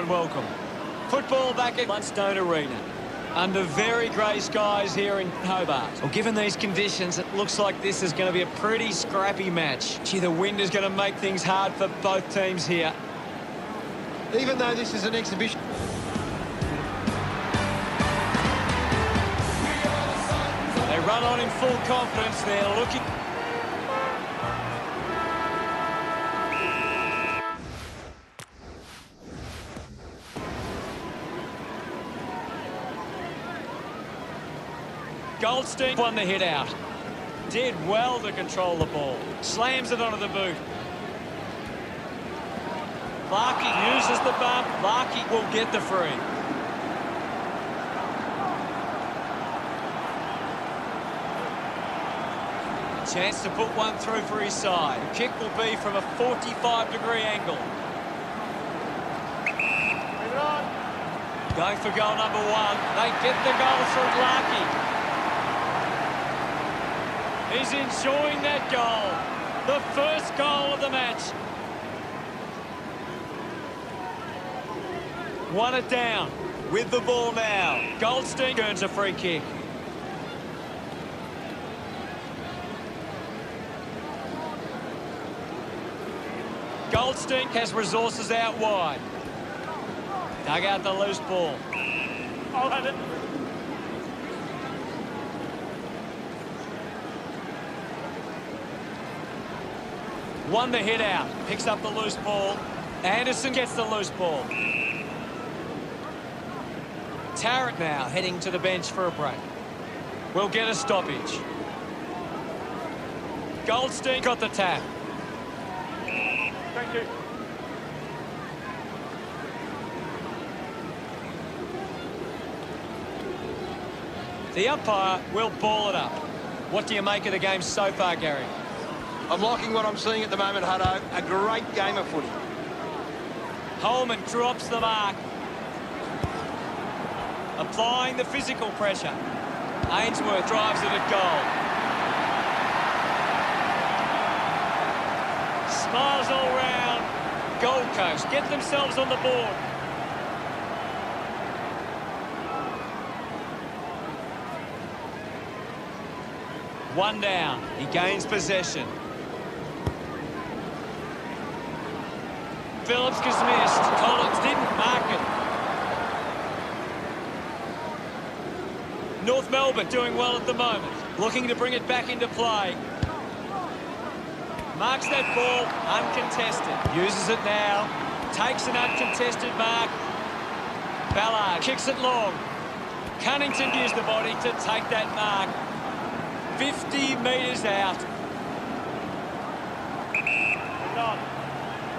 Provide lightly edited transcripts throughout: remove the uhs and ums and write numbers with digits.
and welcome. Football back at Blundstone Arena under very grey skies here in Hobart. Well, given these conditions, it looks like this is going to be a pretty scrappy match. Gee, the wind is going to make things hard for both teams here. Even though this is an exhibition. They run on in full confidence. They're looking... Goldstein won the hit out. Did well to control the ball. Slams it onto the boot. Larkey uses the bump. Larkey will get the free. Chance to put one through for his side. The kick will be from a 45-degree angle. Bring it on. Going for goal number one. They get the goal through Larkey. He's enjoying that goal. The first goal of the match. Won it down. With the ball now. Goldstein earns a free kick. Goldstein has resources out wide. Dug out the loose ball. I'll have it. Won the hit out. Picks up the loose ball. Anderson gets the loose ball. Tarrant now heading to the bench for a break. We'll get a stoppage. Goldstein got the tap. Thank you. The umpire will ball it up. What do you make of the game so far, Gary? I'm liking what I'm seeing at the moment, Hutto. A great game of footy. Holman drops the mark. Applying the physical pressure. Ainsworth drives it at goal. Smiles all round. Gold Coast get themselves on the board. One down. He gains possession. Phillips gets missed. Collins didn't mark it. North Melbourne doing well at the moment. Looking to bring it back into play. Marks that ball, uncontested. Uses it now. Takes an uncontested mark. Ballard kicks it long. Cunnington used the body to take that mark. 50 metres out.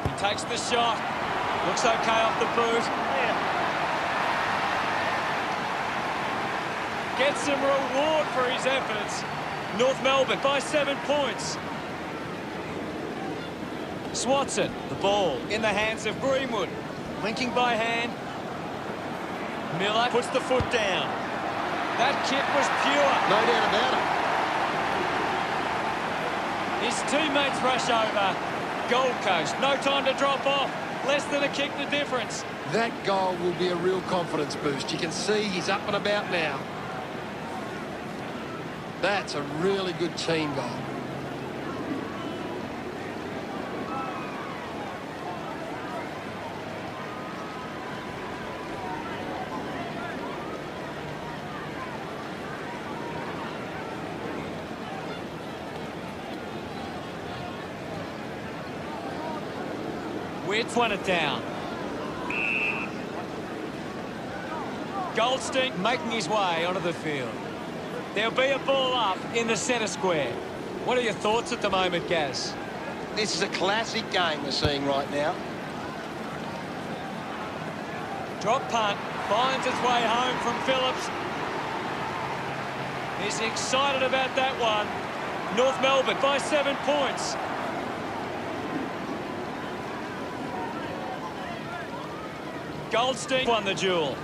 He takes the shot. Looks okay off the boot. Gets some reward for his efforts. North Melbourne by 7 points. Swanson, the ball in the hands of Greenwood. Linking by hand. Miller puts the foot down. That kick was pure. No doubt about it. His teammates rush over. Gold Coast, no time to drop off. Less than a kick the difference. That goal will be a real confidence boost. You can see he's up and about now. That's a really good team goal. Witt's won it down. Goldstein making his way onto the field. There'll be a ball up in the centre square. What are your thoughts at the moment, Gaz? This is a classic game we're seeing right now. Drop punt. Finds its way home from Phillips. He's excited about that one. North Melbourne by 7 points. Goldstein won the duel.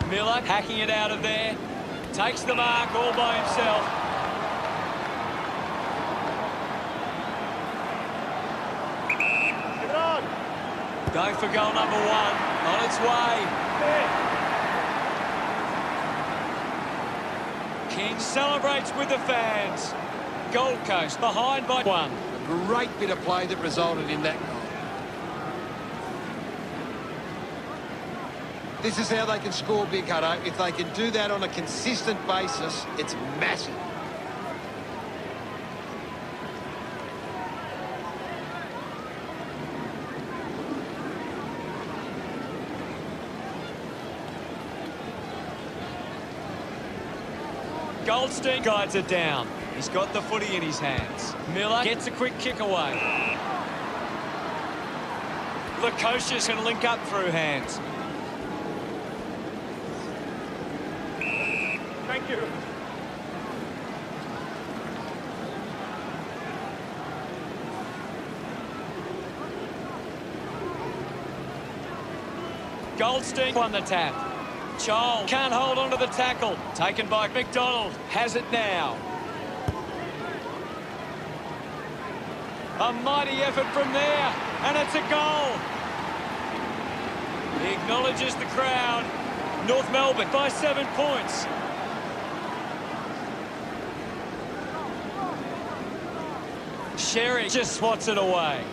Miller hacking it out of there. Takes the mark all by himself. Give it on. Going for goal number one. On its way. King celebrates with the fans. Gold Coast behind by 1. A great bit of play that resulted in that goal. This is how they can score big, Hutto. If they can do that on a consistent basis, it's massive. Goldstein guides it down. He's got the footy in his hands. Miller gets a quick kick away. The coaches can link up through hands. Thank you. Goldstein won the tap. Chol can't hold on to the tackle. Taken by McDonald. Has it now. A mighty effort from there. And it's a goal. He acknowledges the crowd. North Melbourne by 7 points. Sherry just swats it away.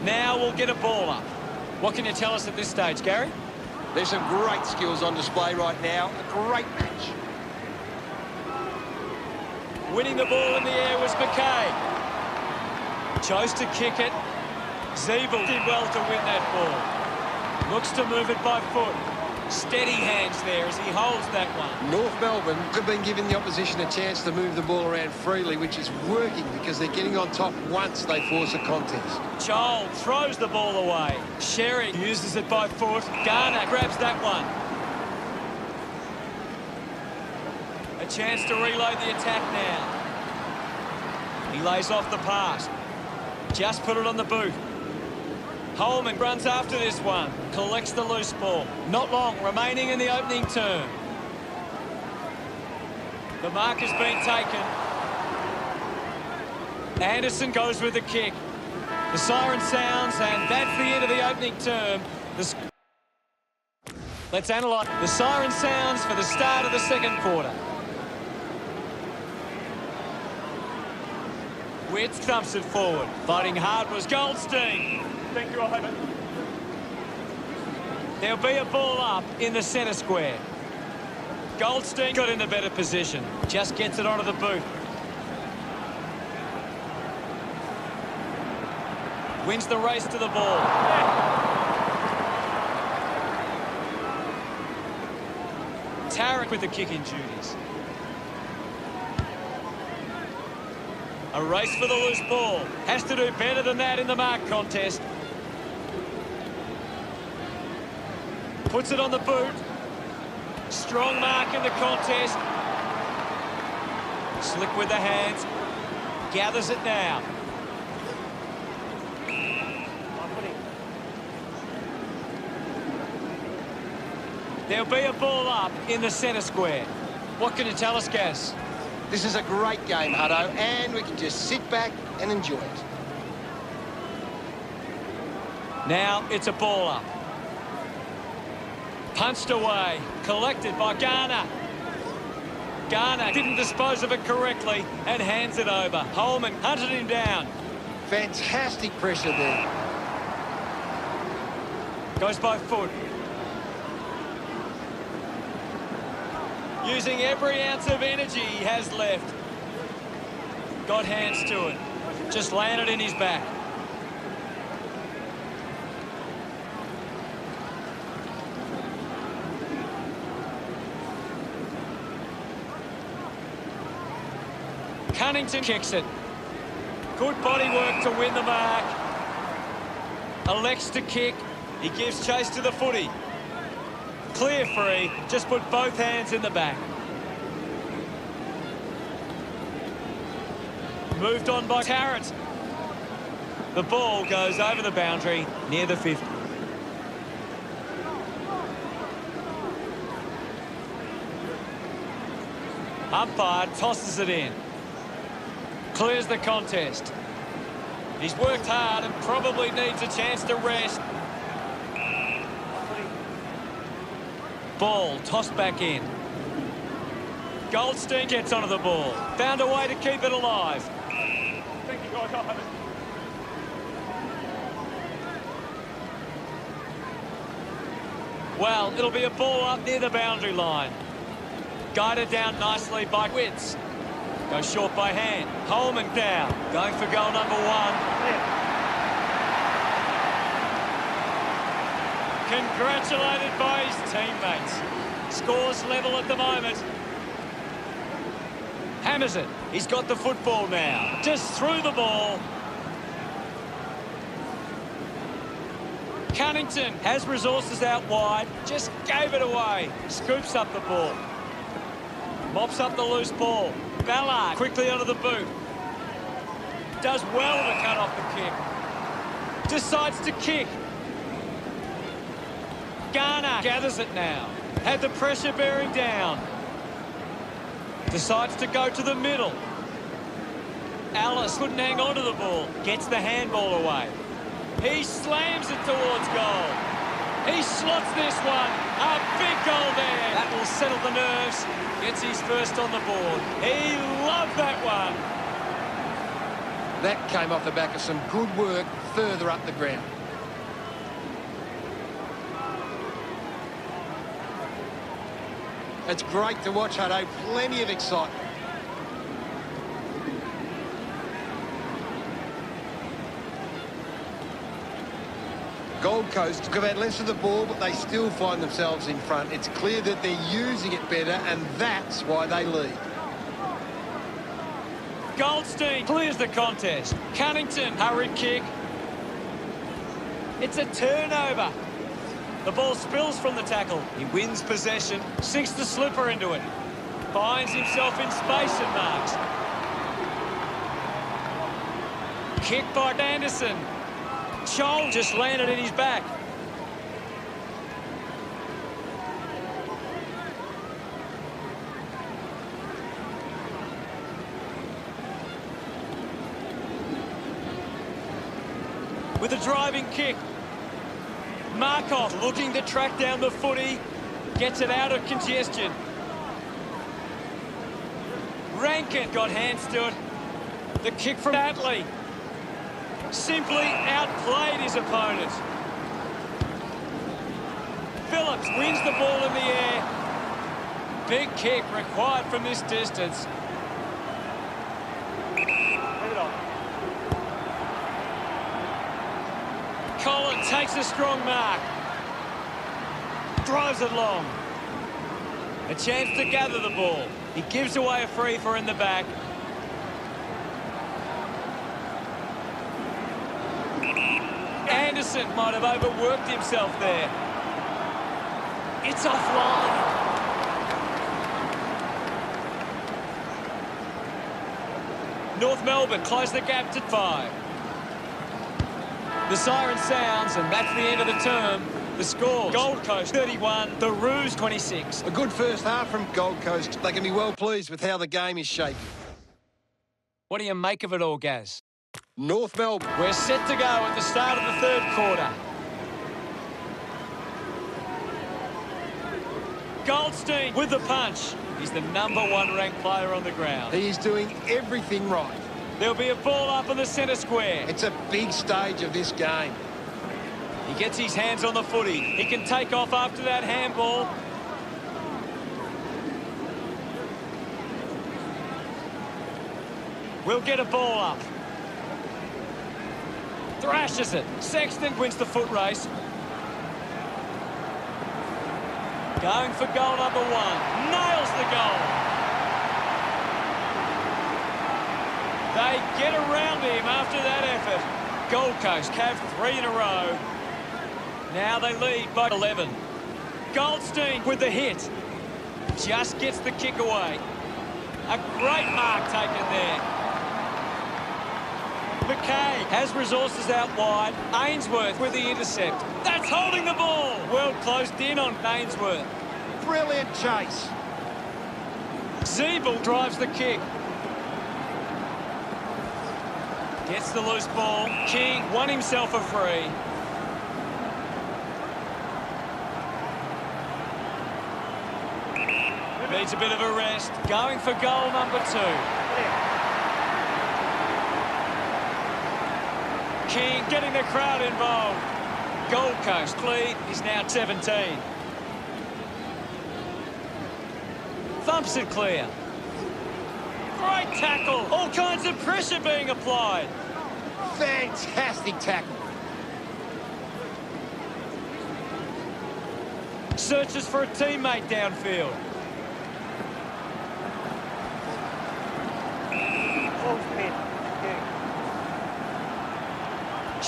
Now we'll get a ball up. What can you tell us at this stage, Gary? There's some great skills on display right now. A great match. Winning the ball in the air was McKay. Chose to kick it. Zeeble did well to win that ball. Looks to move it by foot. Steady hands there as he holds that one. North Melbourne have been giving the opposition a chance to move the ball around freely, which is working because they're getting on top once they force a contest. Joel throws the ball away. Sherry uses it by foot. Garner grabs that one. A chance to reload the attack now. He lays off the pass. Just put it on the boot. Holman runs after this one. Collects the loose ball. Not long remaining in the opening term. The mark has been taken. Anderson goes with the kick. The siren sounds, and that's the end of the opening term. Let's analyse. The siren sounds for the start of the second quarter. Witz thumps it forward. Fighting hard was Goldstein. Thank you, I'll There'll be a ball up in the centre square. Goldstein got in the better position. Just gets it onto the boot. Wins the race to the ball. Tarek with the kicking duties. A race for the loose ball. Has to do better than that in the mark contest. Puts it on the boot. Strong mark in the contest. Slick with the hands. Gathers it now. There'll be a ball up in the centre square. What can you tell us, Gaz? This is a great game, Hutto, and we can just sit back and enjoy it. Now it's a ball up. Punched away. Collected by Garner. Garner didn't dispose of it correctly and hands it over. Holman hunted him down. Fantastic pressure there. Goes by foot. Using every ounce of energy he has left. Got hands to it. Just landed in his back. Cunnington kicks it. Good body work to win the mark. Elects to kick. He gives chase to the footy. Clear free. Just put both hands in the back. Moved on by Tarrant. The ball goes over the boundary near the 50. Umpire tosses it in. Clears the contest. He's worked hard and probably needs a chance to rest. Ball tossed back in. Goldstein gets onto the ball. Found a way to keep it alive. Thank you, guys. Well, it'll be a ball up near the boundary line. Guided down nicely by Witts. Goes short by hand. Holman down. Going for goal number 1. Congratulated by his teammates. Scores level at the moment. Hammers it. He's got the football now. Just threw the ball. Cunnington has resources out wide. Just gave it away. Scoops up the ball. Mops up the loose ball. Ballard quickly onto the boot. Does well to cut off the kick. Decides to kick. Garner gathers it now. Had the pressure bearing down. Decides to go to the middle. Alice couldn't hang on to the ball. Gets the handball away. He slams it towards goal. He slots this one. A big goal there. That will settle the nerves. Gets his first on the board. He loved that one. That came off the back of some good work further up the ground. It's great to watch, Hutto. Plenty of excitement. Gold Coast have had less of the ball, but they still find themselves in front. It's clear that they're using it better, and that's why they lead. Goldstein clears the contest. Cunnington, hurried kick. It's a turnover. The ball spills from the tackle. He wins possession, sinks the slipper into it. Finds himself in space and marks. Kick by Anderson. Chol just landed in his back. With a driving kick. Markov looking to track down the footy. Gets it out of congestion. Rankin got hands to it. The kick from Atley. Simply outplayed his opponent. Phillips wins the ball in the air. Big kick required from this distance. Collin takes a strong mark. Drives it long. A chance to gather the ball. He gives away a free for in the back. Anderson might have overworked himself there. It's offline. North Melbourne close the gap to 5. The siren sounds, and that's the end of the term. The scores: Gold Coast 31, the Roos 26. A good first half from Gold Coast. They can be well pleased with how the game is shaping. What do you make of it all, Gaz? North Melbourne. We're set to go at the start of the third quarter. Goldstein with the punch. He's the #1 ranked player on the ground. He is doing everything right. There'll be a ball up in the centre square. It's a big stage of this game. He gets his hands on the footy. He can take off after that handball. We'll get a ball up. Thrashes it. Sexton wins the foot race. Going for goal #1. Nails the goal. They get around him after that effort. Gold Coast have 3 in a row. Now they lead by 11. Goldstein with the hit. Just gets the kick away. A great mark taken there. McKay has resources out wide. Ainsworth with the intercept. That's holding the ball. Well closed in on Ainsworth. Brilliant chase. Zeeble drives the kick. Gets the loose ball. King won himself a free. Needs a bit of a rest. Going for goal number 2. King getting the crowd involved. Gold Coast lead is now 17. Thumps it clear. Great tackle. All kinds of pressure being applied. Fantastic tackle. Searches for a teammate downfield.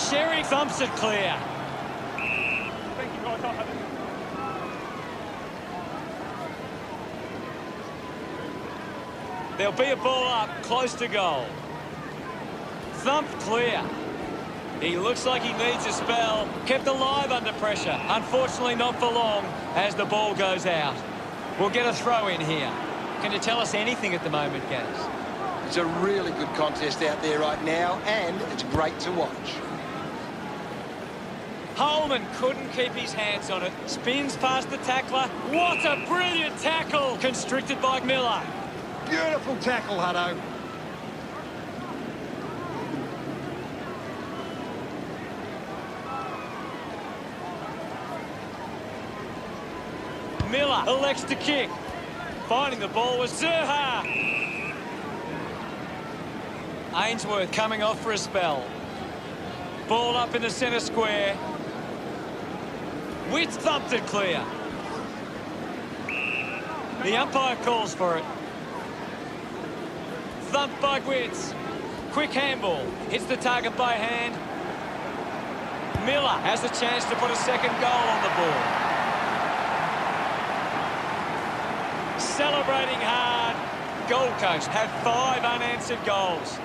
Sherry thumps it clear. Thank you, guys. I'll have it. There'll be a ball up close to goal. Thumped clear. He looks like he needs a spell. Kept alive under pressure. Unfortunately not for long as the ball goes out. We'll get a throw in here. Can you tell us anything at the moment, Gaz? It's a really good contest out there right now, and it's great to watch. Holman couldn't keep his hands on it. Spins past the tackler. What a brilliant tackle! Constricted by Miller. Beautiful tackle, Hutto. Miller elects to kick. Finding the ball was Zerha. Ainsworth coming off for a spell. Ball up in the centre square. Witt thumped it clear. The umpire calls for it. Thumped by Witts. Quick handball. Hits the target by hand. Miller has a chance to put a second goal on the board. Celebrating hard. Gold Coast have 5 unanswered goals.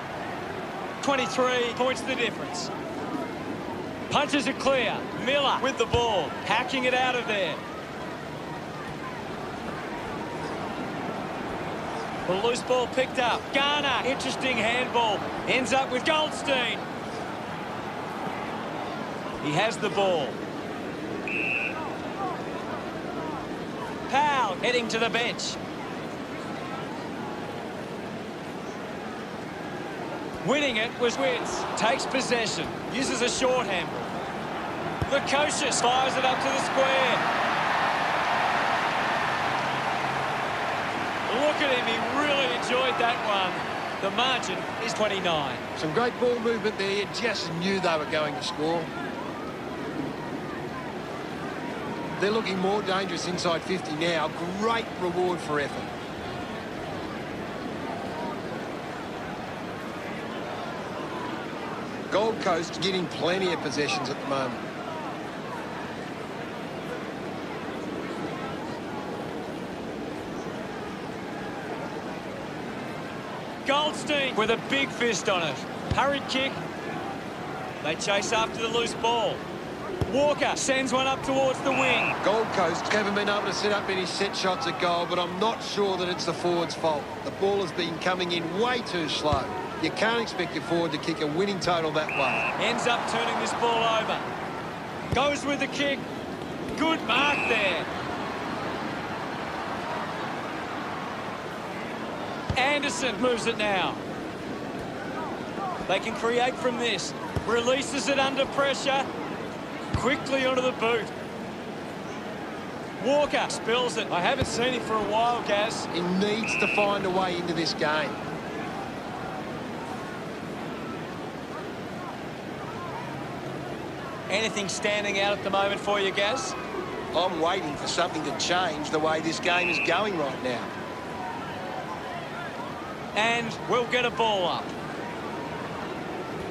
23 points the difference. Punches it clear. Miller with the ball. Hacking it out of there. The loose ball picked up. Garner, interesting handball. Ends up with Goldstein. He has the ball. Powell heading to the bench. Winning it was Witts. Takes possession. Uses a short handball. The Kocius fires it up to the square. Look at him. He really enjoyed that one. The margin is 29. Some great ball movement there. You just knew they were going to score. They're looking more dangerous inside 50 now. Great reward for effort. Gold Coast getting plenty of possessions at the moment. Goldstein with a big fist on it. Hurried kick. They chase after the loose ball. Walker sends one up towards the wing. Gold Coast haven't been able to set up any set shots at goal, but I'm not sure that it's the forward's fault. The ball has been coming in way too slow. You can't expect your forward to kick a winning total that way. Ends up turning this ball over. Goes with the kick. Good mark there. Anderson moves it now. They can create from this. Releases it under pressure. Quickly onto the boot. Walker spills it. I haven't seen him for a while, Gaz. He needs to find a way into this game. Anything standing out at the moment for you, Gaz? I'm waiting for something to change the way this game is going right now. And we'll get a ball up.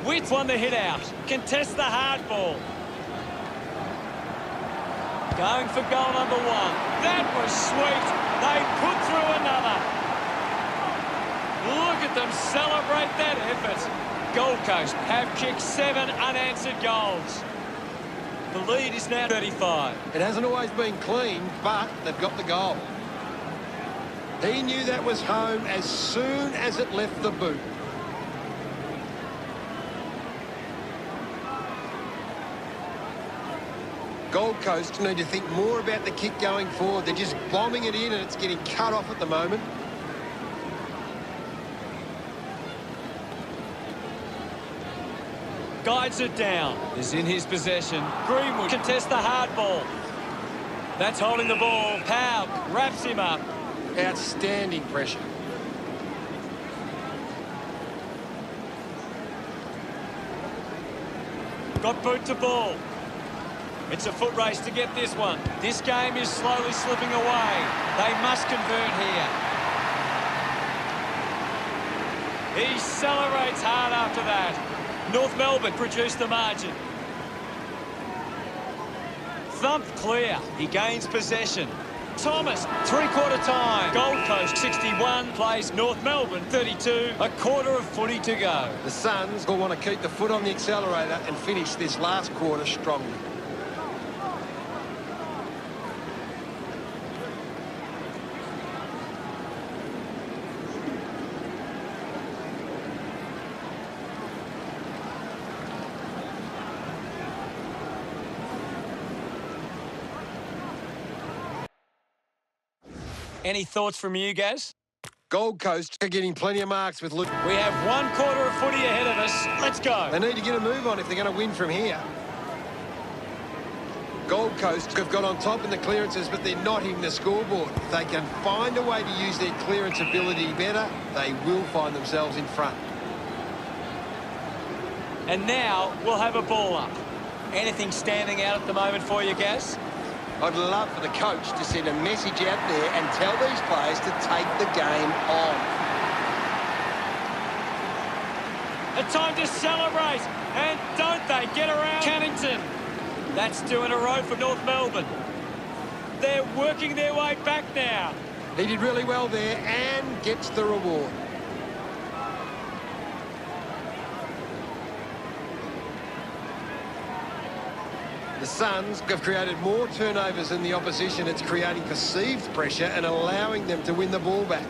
Witt won the hit out. Contests the hard ball. Going for goal number 1. That was sweet. They put through another. Look at them celebrate that effort. Gold Coast have kicked 7 unanswered goals. The lead is now 35. It hasn't always been clean, but they've got the goal. He knew that was home as soon as it left the boot. Gold Coast need to think more about the kick going forward. They're just bombing it in and it's getting cut off at the moment. Guides it down. Is in his possession. Greenwood contests the hard ball. That's holding the ball. Powell wraps him up. Outstanding pressure. Got boot to ball. It's a foot race to get this one. This game is slowly slipping away. They must convert here. He celebrates hard after that. North Melbourne produced the margin. Thumped clear. He gains possession. Thomas, three-quarter time. Gold Coast 61 plays North Melbourne 32. A quarter of footy to go. The Suns will want to keep the foot on the accelerator and finish this last quarter strongly. Any thoughts from you, Gaz? Gold Coast are getting plenty of marks with Luke. We have one quarter of footy ahead of us. Let's go. They need to get a move on if they're going to win from here. Gold Coast have got on top in the clearances, but they're not hitting the scoreboard. If they can find a way to use their clearance ability better, they will find themselves in front. And now we'll have a ball up. Anything standing out at the moment for you, Gaz? I'd love for the coach to send a message out there and tell these players to take the game on. A time to celebrate. And don't they get around Cannington. That's two in a row for North Melbourne. They're working their way back now. He did really well there and gets the reward. The Suns have created more turnovers than the opposition. It's creating perceived pressure and allowing them to win the ball back.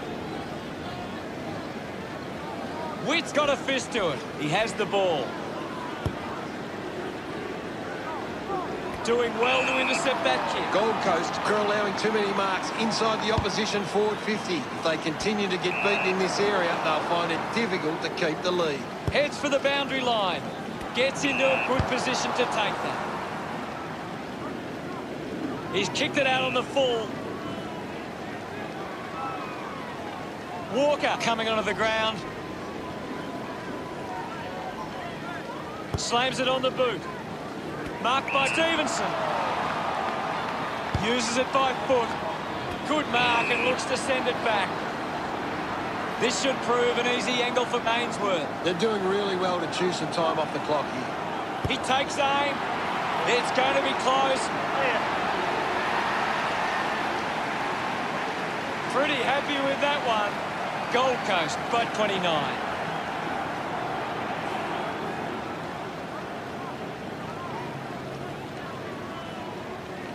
Witt's got a fist to it. He has the ball. Doing well to intercept that kick. Gold Coast are allowing too many marks inside the opposition forward 50. If they continue to get beaten in this area, they'll find it difficult to keep the lead. Heads for the boundary line. Gets into a good position to take that. He's kicked it out on the full. Walker coming onto the ground. Slams it on the boot. Marked by Stevenson. Uses it by foot. Good mark and looks to send it back. This should prove an easy angle for Ainsworth. They're doing really well to chew some time off the clock here. He takes aim. It's going to be close. Pretty happy with that one. Gold Coast by 29.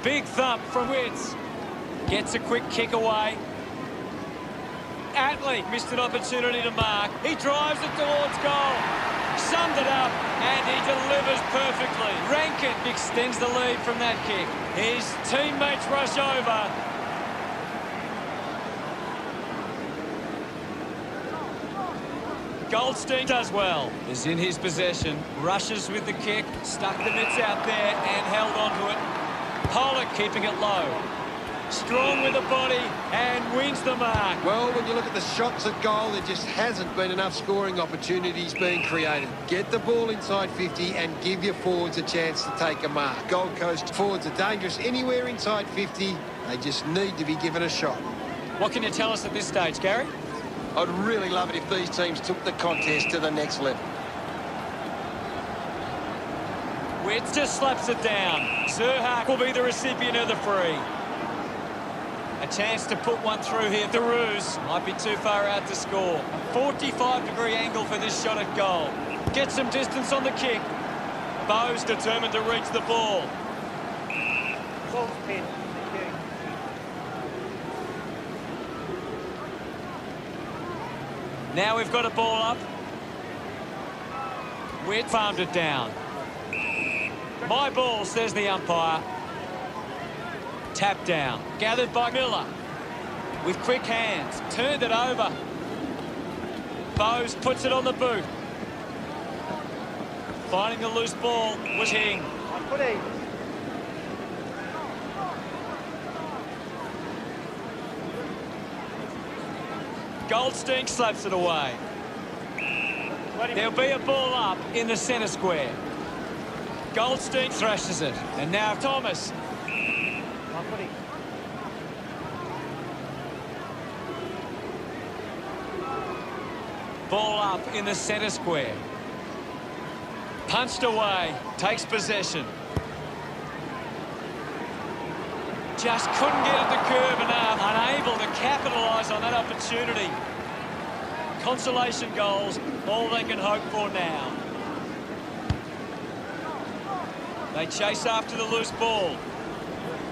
Big thump from Witts. Gets a quick kick away. Atley missed an opportunity to mark. He drives it towards goal. Summed it up, and he delivers perfectly. Rankin extends the lead from that kick. His teammates rush over. Goldstein does well. Is in his possession. Rushes with the kick. Stuck the mitts out there and held onto it. Pollock keeping it low. Strong with the body and wins the mark. Well, when you look at the shots at goal, there just hasn't been enough scoring opportunities being created. Get the ball inside 50 and give your forwards a chance to take a mark. Gold Coast forwards are dangerous anywhere inside 50. They just need to be given a shot. What can you tell us at this stage, Gary? I'd really love it if these teams took the contest to the next level. Witts just slaps it down. Zerhak will be the recipient of the free. A chance to put one through here. The Roos might be too far out to score. A 45-degree angle for this shot at goal. Get some distance on the kick. Bowe's determined to reach the ball. Ball's pinned. Now we've got a ball up. Witt farmed it down. My ball, says the umpire. Tap down. Gathered by Miller. With quick hands. Turned it over. Bowes puts it on the boot. Finding the loose ball was Hing. Footy. Goldstein slaps it away. There'll be a ball up in the centre square. Goldstein thrashes it. And now Thomas. Footy. Ball up in the centre square. Punched away. Takes possession. Just couldn't get at the curve enough. Unable to capitalise on that opportunity. Consolation goals, all they can hope for now. They chase after the loose ball.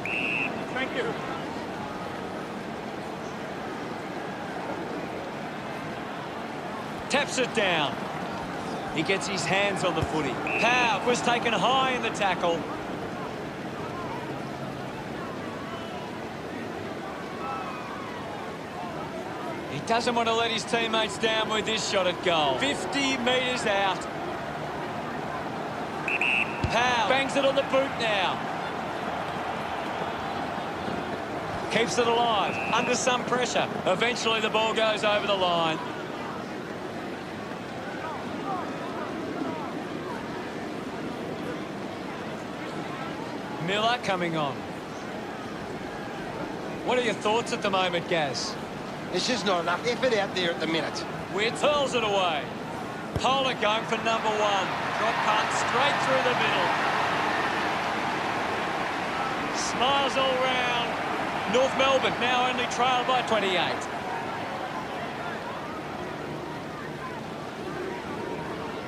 Thank you. Taps it down. He gets his hands on the footy. Power was taken high in the tackle. He doesn't want to let his teammates down with this shot at goal. 50 metres out. Power bangs it on the boot now. Keeps it alive, under some pressure. Eventually the ball goes over the line. Miller coming on. What are your thoughts at the moment, Gaz? There's just not enough effort out there at the minute. Witt hurls it away. Polar going for number one. Drop punt straight through the middle. Smiles all round. North Melbourne now only trailed by 28.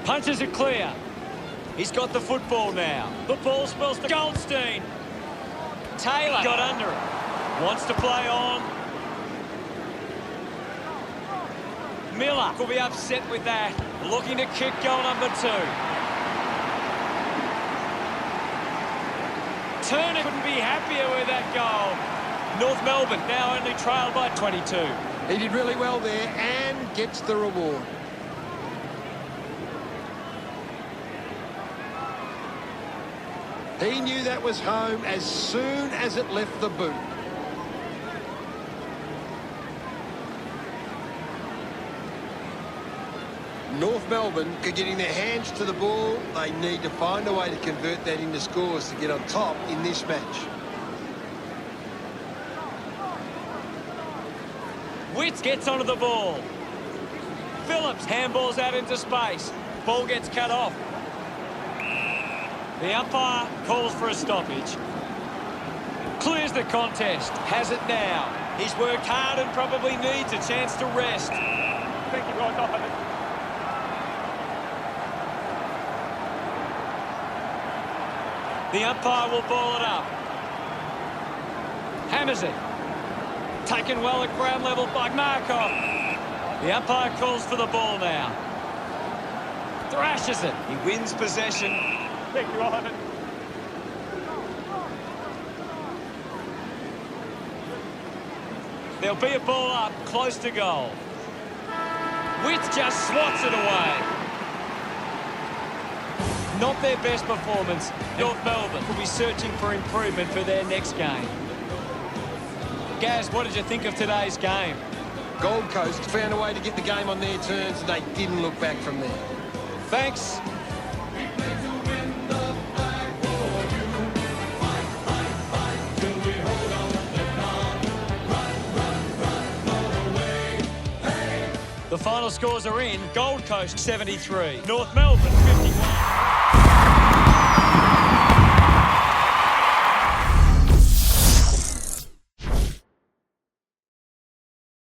Punches it clear. He's got the football now. The ball spills to Goldstein. Taylor got under it. Wants to play on. Miller will be upset with that. Looking to kick goal number 2. Turner couldn't be happier with that goal. North Melbourne now only trailed by 22. He did really well there and gets the reward. He knew that was home as soon as it left the boot. North Melbourne are getting their hands to the ball. They need to find a way to convert that into scores to get on top in this match. Witt gets onto the ball. Phillips handballs out into space. Ball gets cut off. The umpire calls for a stoppage. Clears the contest. Has it now. He's worked hard and probably needs a chance to rest. Thank you, right off of it. The umpire will ball it up. Hammers it. Taken well at ground level by Markov. The umpire calls for the ball now. Thrashes it. He wins possession. Thank you, right off it. There'll be a ball up close to goal. Witt just swats it away. Not their best performance. North Melbourne will be searching for improvement for their next game. Gaz, what did you think of today's game? Gold Coast found a way to get the game on their terms and they didn't look back from there. Thanks. The final scores are in. Gold Coast 73, North Melbourne